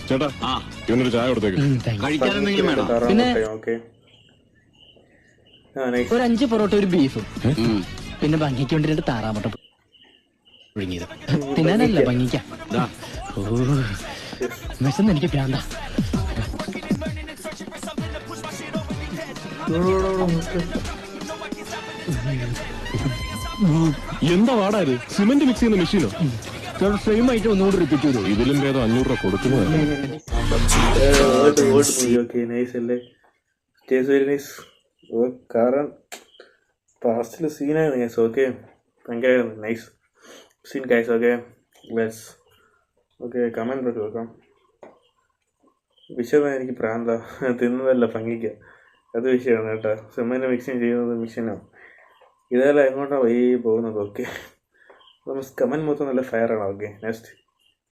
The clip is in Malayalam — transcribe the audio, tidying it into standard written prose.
ചേട്ടാ ഇവനൊരു ചായ കൊടുത്തേക്ക്. കഴിക്കാനെന്തെങ്കിലും വേണം. പിന്നെ ഒരു 5 പൊറോട്ട ഒരു ബീഫും പിന്നെ ഭംഗിക്ക് വേണ്ടി 2 താറാമുട്ട പുഴുങ്ങിയത്. തിന്നാനല്ല ഭംഗിക്ക. വിശന്ന് എനിക്ക് ഭ്രാന്ത. എന്താ വാടാ ഇത്? സിമന്റ് മിക്സ് ചെയ്യുന്ന മെഷീനോ? സെയിം ആയിട്ട് ഒന്നുകൂടി റിപ്പീറ്റ് ചെയ്തു. ഇതിലും ഭേദം 500 രൂപ കൊടുക്കുന്നതല്ലേ. കാരണം പാസ്റ്റില് സീനായിരുന്നു ഗൈസ്. ഓക്കെ, ഭയങ്കര nice scene guys. Okay let's okay comment ഇട്ട് വെക്കാം. വിഷയം എനിക്ക് പ്രാന്ത തിന്നതല്ല ഭംഗിക്ക്, അത് വിഷയമാണ് കേട്ടോ. സിമൻറ്റ് മിക്സിങ് ചെയ്യുന്നത് മിഷീനാണ്. ഇതെല്ലാം എങ്ങോട്ടാണ് വൈകി പോകുന്നത്. ഓക്കെ കമൻറ്റ് മൊത്തം നല്ല ഫയറാണ്. Okay next